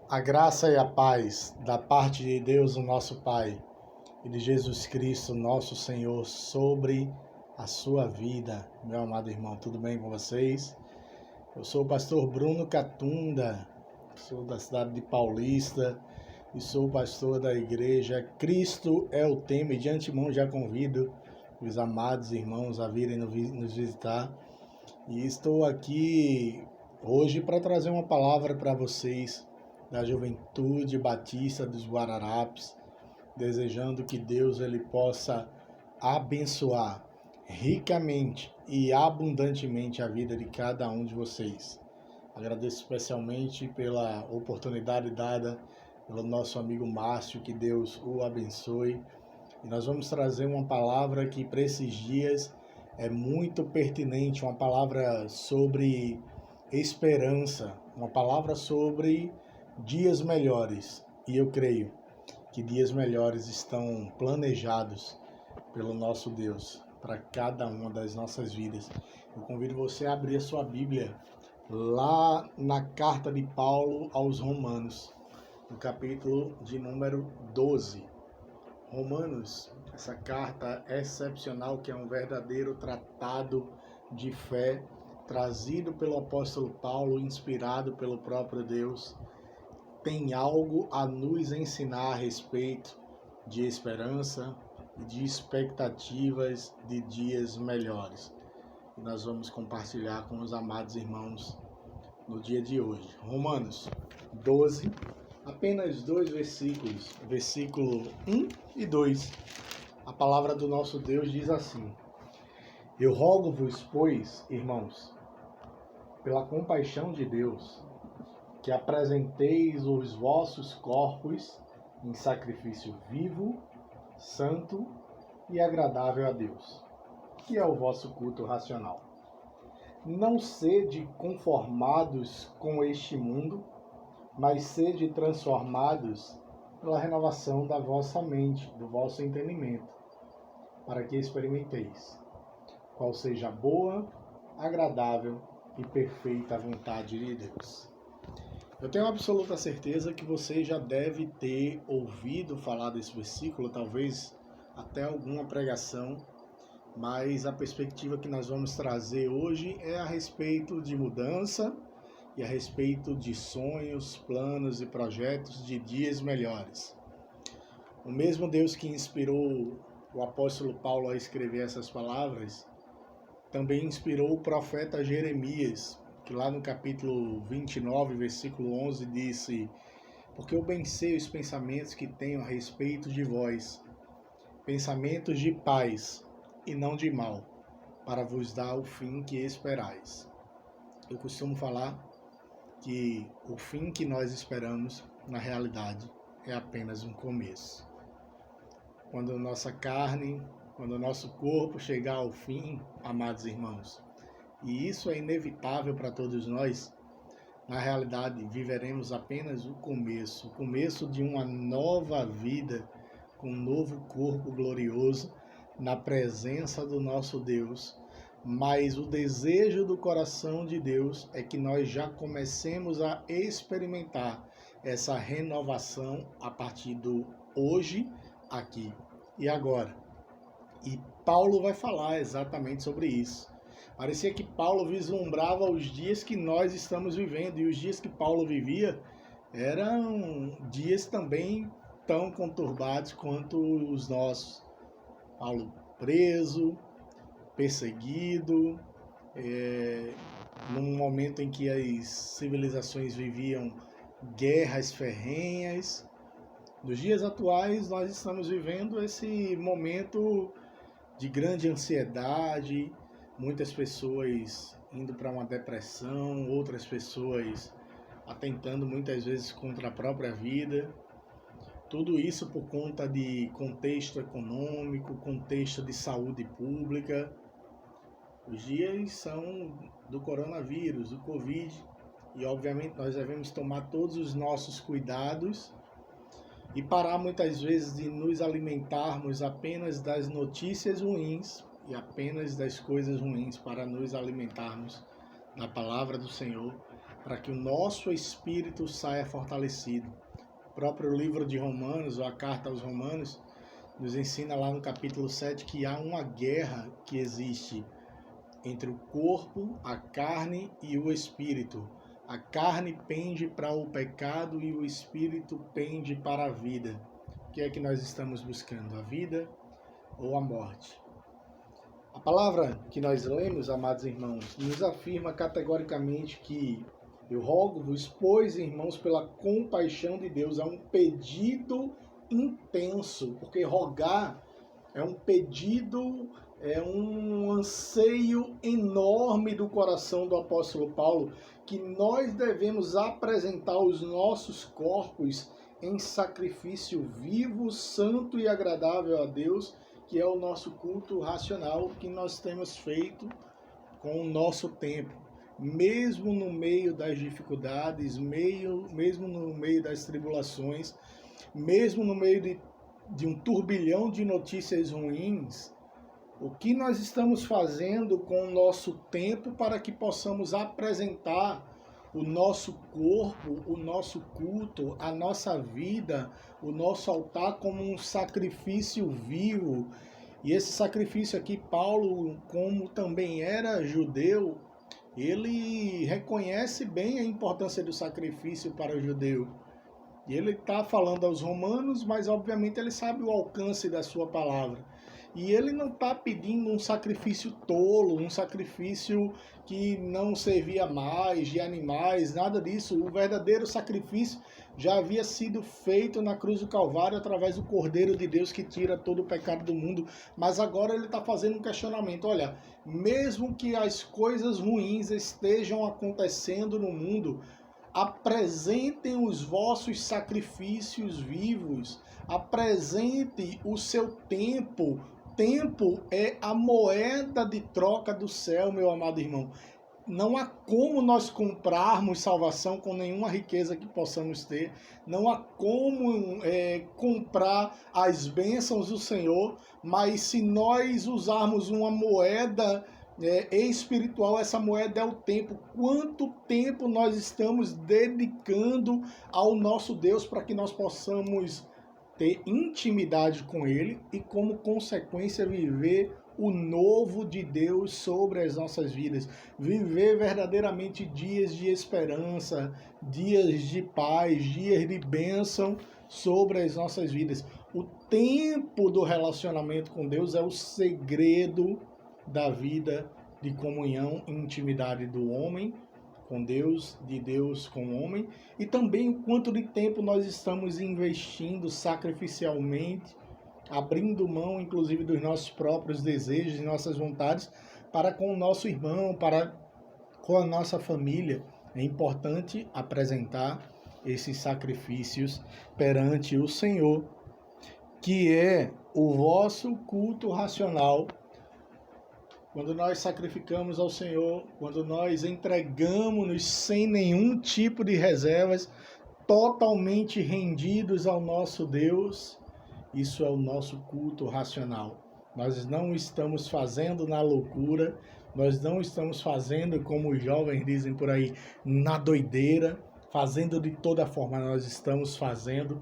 A graça e a paz da parte de Deus, o nosso Pai, e de Jesus Cristo, nosso Senhor, sobre a sua vida. Meu amado irmão, tudo bem com vocês? Eu sou o pastor Bruno Catunda, sou da cidade de Paulista e sou pastor da igreja Cristo é o Tema, e de antemão já convido os amados irmãos a virem nos visitar. E estou aqui hoje para trazer uma palavra para vocês da Juventude Batista dos Guararapes, desejando que Deus ele possa abençoar ricamente e abundantemente a vida de cada um de vocês. Agradeço especialmente pela oportunidade dada pelo nosso amigo Márcio, que Deus o abençoe. E nós vamos trazer uma palavra que para esses dias é muito pertinente, uma palavra sobre esperança, uma palavra sobre dias melhores. E eu creio que dias melhores estão planejados pelo nosso Deus para cada uma das nossas vidas. Eu convido você a abrir a sua Bíblia lá na carta de Paulo aos Romanos, no capítulo de número 12. Romanos, essa carta excepcional que é um verdadeiro tratado de fé, trazido pelo apóstolo Paulo, inspirado pelo próprio Deus, tem algo a nos ensinar a respeito de esperança e de expectativas de dias melhores. E nós vamos compartilhar com os amados irmãos no dia de hoje. Romanos 12, apenas 2 versículos, versículo 1 e 2. A palavra do nosso Deus diz assim: Eu rogo-vos, pois, irmãos, pela compaixão de Deus, que apresenteis os vossos corpos em sacrifício vivo, santo e agradável a Deus, que é o vosso culto racional. Não sede conformados com este mundo, mas sede transformados pela renovação da vossa mente, do vosso entendimento, para que experimenteis qual seja a boa, agradável e perfeita vontade de Deus. Eu tenho absoluta certeza que você já deve ter ouvido falar desse versículo, talvez até alguma pregação, mas a perspectiva que nós vamos trazer hoje é a respeito de mudança e a respeito de sonhos, planos e projetos de dias melhores. O mesmo Deus que inspirou o apóstolo Paulo a escrever essas palavras, também inspirou o profeta Jeremias, que lá no capítulo 29, versículo 11, disse: Porque eu bem sei os pensamentos que tenho a respeito de vós, pensamentos de paz e não de mal, para vos dar o fim que esperais. Eu costumo falar que o fim que nós esperamos, na realidade, é apenas um começo. Quando nossa carne, quando o nosso corpo chegar ao fim, amados irmãos, e isso é inevitável para todos nós, na realidade viveremos apenas o começo de uma nova vida, com um novo corpo glorioso, na presença do nosso Deus. Mas o desejo do coração de Deus é que nós já comecemos a experimentar essa renovação a partir do hoje, aqui e agora. E Paulo vai falar exatamente sobre isso. Parecia que Paulo vislumbrava os dias que nós estamos vivendo, e os dias que Paulo vivia eram dias também tão conturbados quanto os nossos. Paulo preso, perseguido, num momento em que as civilizações viviam guerras ferrenhas. Nos dias atuais nós estamos vivendo esse momento de grande ansiedade, muitas pessoas indo para uma depressão, outras pessoas atentando muitas vezes contra a própria vida. Tudo isso por conta de contexto econômico, contexto de saúde pública. Os dias são do coronavírus, do Covid, e obviamente nós devemos tomar todos os nossos cuidados e parar muitas vezes de nos alimentarmos apenas das notícias ruins e apenas das coisas ruins, para nos alimentarmos da palavra do Senhor, para que o nosso espírito saia fortalecido. O próprio livro de Romanos, ou a carta aos Romanos, nos ensina lá no capítulo 7 que há uma guerra que existe entre o corpo, a carne e o espírito. A carne pende para o pecado e o espírito pende para a vida. O que é que nós estamos buscando? A vida ou a morte? A palavra que nós lemos, amados irmãos, nos afirma categoricamente que eu rogo-vos, pois, irmãos, pela compaixão de Deus, é um pedido intenso, porque rogar é um pedido, é um anseio enorme do coração do apóstolo Paulo, que nós devemos apresentar os nossos corpos em sacrifício vivo, santo e agradável a Deus, que é o nosso culto racional que nós temos feito com o nosso tempo. Mesmo no meio das dificuldades, mesmo no meio das tribulações, mesmo no meio de um turbilhão de notícias ruins, o que nós estamos fazendo com o nosso tempo para que possamos apresentar o nosso corpo, o nosso culto, a nossa vida, o nosso altar como um sacrifício vivo. E esse sacrifício aqui, Paulo, como também era judeu, ele reconhece bem a importância do sacrifício para o judeu. E ele está falando aos romanos, mas obviamente ele sabe o alcance da sua palavra. E ele não está pedindo um sacrifício tolo, um sacrifício que não servia mais, de animais, nada disso. O verdadeiro sacrifício já havia sido feito na cruz do Calvário através do Cordeiro de Deus que tira todo o pecado do mundo. Mas agora ele está fazendo um questionamento. Olha, mesmo que as coisas ruins estejam acontecendo no mundo, apresentem os vossos sacrifícios vivos, apresente o seu tempo. Tempo é a moeda de troca do céu, meu amado irmão. Não há como nós comprarmos salvação com nenhuma riqueza que possamos ter. Não há como comprar as bênçãos do Senhor, mas se nós usarmos uma moeda espiritual, essa moeda é o tempo. Quanto tempo nós estamos dedicando ao nosso Deus para que nós possamos ter intimidade com Ele e, como consequência, viver o novo de Deus sobre as nossas vidas. Viver verdadeiramente dias de esperança, dias de paz, dias de bênção sobre as nossas vidas. O tempo do relacionamento com Deus é o segredo da vida de comunhão e intimidade do homem com Deus, de Deus com o homem, e também o quanto de tempo nós estamos investindo sacrificialmente, abrindo mão, inclusive, dos nossos próprios desejos e nossas vontades para com o nosso irmão, para com a nossa família. É importante apresentar esses sacrifícios perante o Senhor, que é o vosso culto racional. Quando nós sacrificamos ao Senhor, quando nós entregamos-nos sem nenhum tipo de reservas, totalmente rendidos ao nosso Deus, isso é o nosso culto racional. Nós não estamos fazendo na loucura, nós não estamos fazendo, como os jovens dizem por aí, na doideira, fazendo de toda forma. Nós estamos fazendo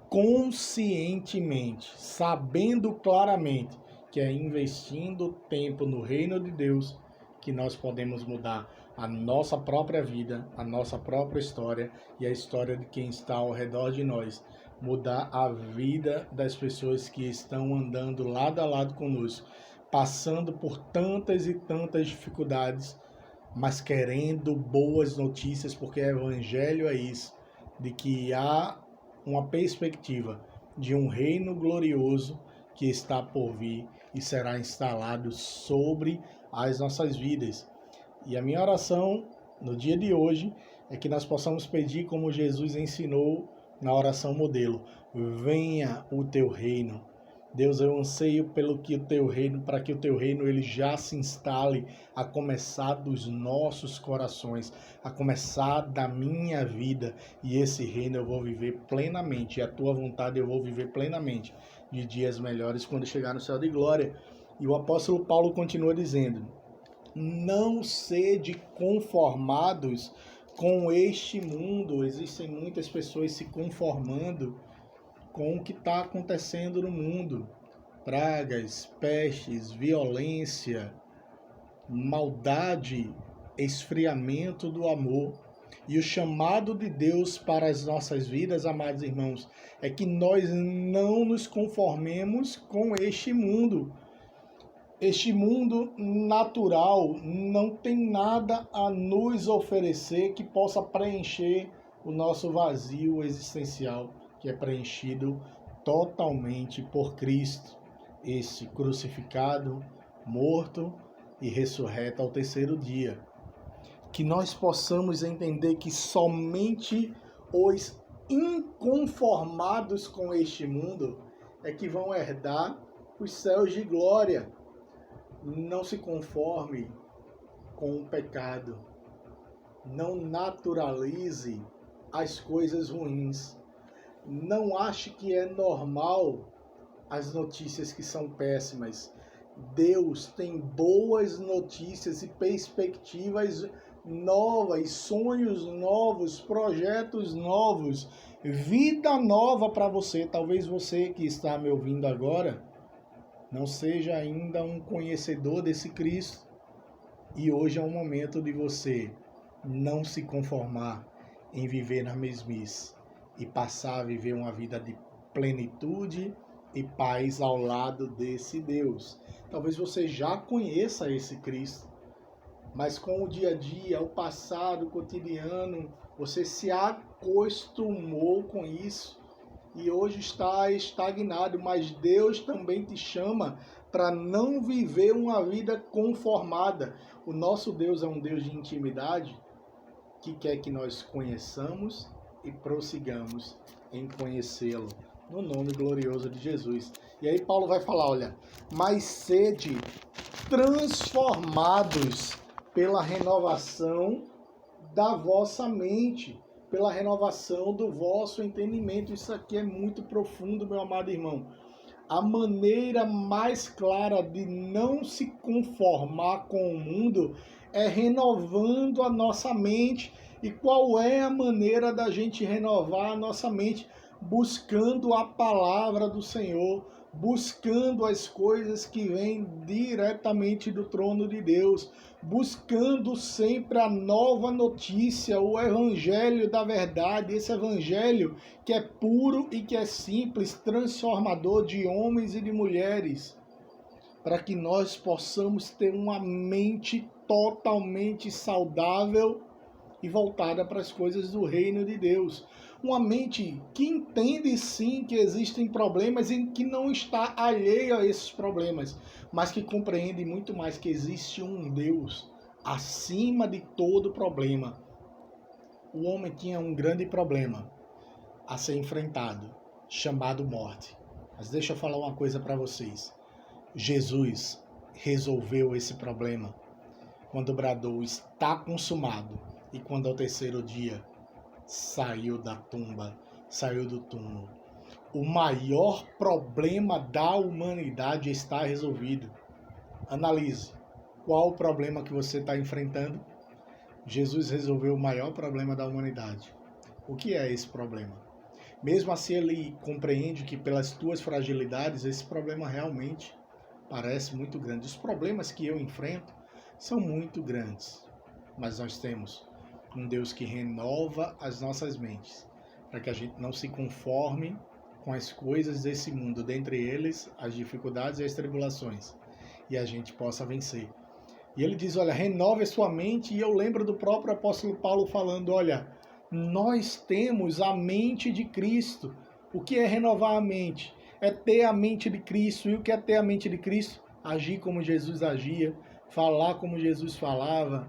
conscientemente, sabendo claramente que é investindo tempo no reino de Deus que nós podemos mudar a nossa própria vida, a nossa própria história e a história de quem está ao redor de nós. Mudar a vida das pessoas que estão andando lado a lado conosco, passando por tantas e tantas dificuldades, mas querendo boas notícias, porque o evangelho é isso, de que há uma perspectiva de um reino glorioso que está por vir e será instalado sobre as nossas vidas. E a minha oração no dia de hoje é que nós possamos pedir como Jesus ensinou na oração modelo: venha o teu reino. Deus, eu anseio pelo que o teu reino, para que o teu reino ele já se instale, a começar dos nossos corações, a começar da minha vida, e esse reino eu vou viver plenamente, e a tua vontade eu vou viver plenamente, de dias melhores quando chegar no céu de glória. E o apóstolo Paulo continua dizendo: não sede conformados com este mundo. Existem muitas pessoas se conformando com o que está acontecendo no mundo. Pragas, pestes, violência, maldade, esfriamento do amor. E o chamado de Deus para as nossas vidas, amados irmãos, é que nós não nos conformemos com este mundo. Este mundo natural não tem nada a nos oferecer que possa preencher o nosso vazio existencial, que é preenchido totalmente por Cristo, esse crucificado, morto e ressurreto ao terceiro dia. Que nós possamos entender que somente os inconformados com este mundo é que vão herdar os céus de glória. Não se conforme com o pecado. Não naturalize as coisas ruins. Não ache que é normal as notícias que são péssimas. Deus tem boas notícias e perspectivas novas, sonhos novos, projetos novos, vida nova para você. Talvez você que está me ouvindo agora não seja ainda um conhecedor desse Cristo. E hoje é o momento de você não se conformar em viver na mesmice e passar a viver uma vida de plenitude e paz ao lado desse Deus. Talvez você já conheça esse Cristo, mas com o dia a dia, o passado, o cotidiano, você se acostumou com isso e hoje está estagnado, mas Deus também te chama para não viver uma vida conformada. O nosso Deus é um Deus de intimidade que quer que nós conheçamos e prossigamos em conhecê-lo, no nome glorioso de Jesus. E aí Paulo vai falar, olha, mas sede transformados pela renovação da vossa mente, pela renovação do vosso entendimento. Isso aqui é muito profundo, meu amado irmão. A maneira mais clara de não se conformar com o mundo é renovando a nossa mente. E qual é a maneira da gente renovar a nossa mente? Buscando a palavra do Senhor, buscando as coisas que vêm diretamente do trono de Deus, buscando sempre a nova notícia, o evangelho da verdade, esse evangelho que é puro e que é simples, transformador de homens e de mulheres, para que nós possamos ter uma mente totalmente saudável e voltada para as coisas do reino de Deus. Uma mente que entende sim que existem problemas e que não está alheia a esses problemas, mas que compreende muito mais que existe um Deus acima de todo problema. O homem tinha um grande problema a ser enfrentado, chamado morte. Mas deixa eu falar uma coisa para vocês. Jesus resolveu esse problema quando bradou, está consumado. E quando ao terceiro dia saiu da tumba, saiu do túmulo. O maior problema da humanidade está resolvido. Analise qual o problema que você está enfrentando. Jesus resolveu o maior problema da humanidade. O que é esse problema? Mesmo assim, ele compreende que pelas tuas fragilidades, esse problema realmente parece muito grande. Os problemas que eu enfrento são muito grandes, mas nós temos um Deus que renova as nossas mentes, para que a gente não se conforme com as coisas desse mundo, dentre eles as dificuldades e as tribulações, e a gente possa vencer. E ele diz, olha, renove a sua mente, e eu lembro do próprio apóstolo Paulo falando, olha, nós temos a mente de Cristo. O que é renovar a mente? É ter a mente de Cristo. E o que é ter a mente de Cristo? Agir como Jesus agia, falar como Jesus falava,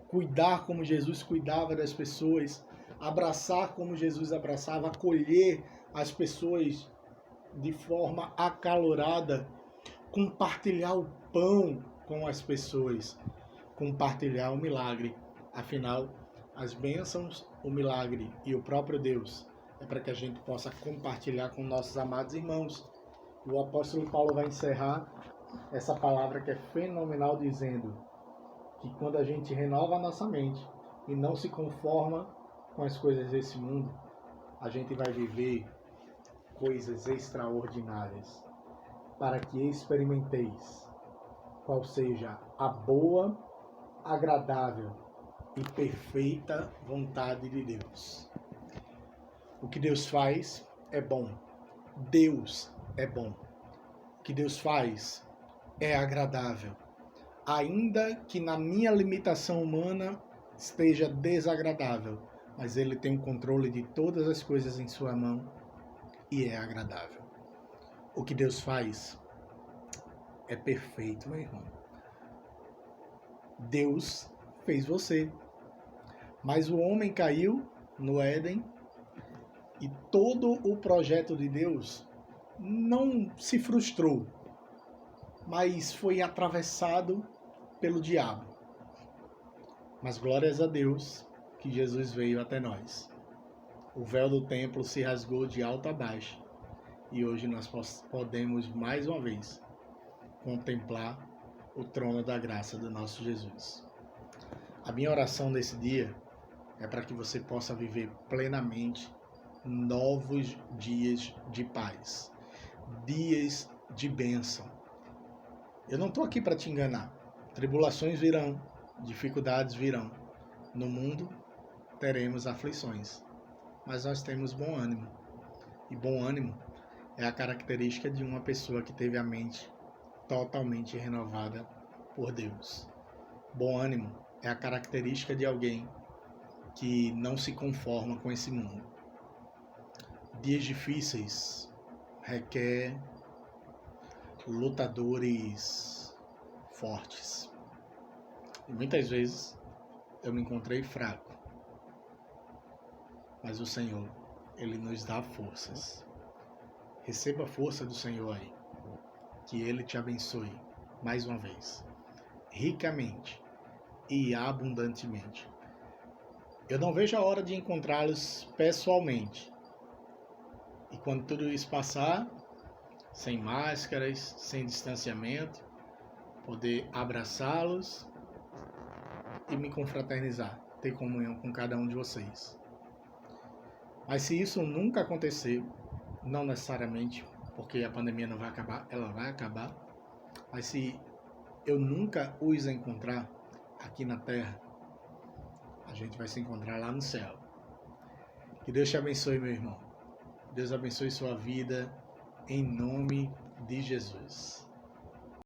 cuidar como Jesus cuidava das pessoas, abraçar como Jesus abraçava, acolher as pessoas de forma acalorada, compartilhar o pão com as pessoas, compartilhar o milagre. Afinal, as bênçãos, o milagre e o próprio Deus é para que a gente possa compartilhar com nossos amados irmãos. O apóstolo Paulo vai encerrar essa palavra que é fenomenal, dizendo que quando a gente renova a nossa mente, e não se conforma com as coisas desse mundo, a gente vai viver coisas extraordinárias, para que experimenteis qual seja a boa, agradável e perfeita vontade de Deus. O que Deus faz é bom. Deus é bom. O que Deus faz é agradável. Ainda que na minha limitação humana esteja desagradável, mas Ele tem o controle de todas as coisas em sua mão e é agradável. O que Deus faz é perfeito, meu irmão. Deus fez você, mas o homem caiu no Éden e todo o projeto de Deus não se frustrou, mas foi atravessado pelo diabo. Mas glórias a Deus que Jesus veio até nós. O véu do templo se rasgou de alto a baixo e hoje nós podemos mais uma vez contemplar o trono da graça do nosso Jesus. A minha oração nesse dia é para que você possa viver plenamente novos dias de paz, dias de bênção. Eu não estou aqui para te enganar. Tribulações virão, dificuldades virão. No mundo teremos aflições, mas nós temos bom ânimo. E bom ânimo é a característica de uma pessoa que teve a mente totalmente renovada por Deus. Bom ânimo é a característica de alguém que não se conforma com esse mundo. Dias difíceis requer lutadores fortes. E muitas vezes eu me encontrei fraco. Mas o Senhor, Ele nos dá forças. Receba a força do Senhor aí. Que Ele te abençoe mais uma vez, ricamente e abundantemente. Eu não vejo a hora de encontrá-los pessoalmente. E quando tudo isso passar, sem máscaras, sem distanciamento, poder abraçá-los e me confraternizar, ter comunhão com cada um de vocês. Mas se isso nunca acontecer, não necessariamente, porque a pandemia não vai acabar, ela vai acabar, mas se eu nunca os encontrar aqui na terra, a gente vai se encontrar lá no céu. Que Deus te abençoe, meu irmão. Deus abençoe sua vida, em nome de Jesus.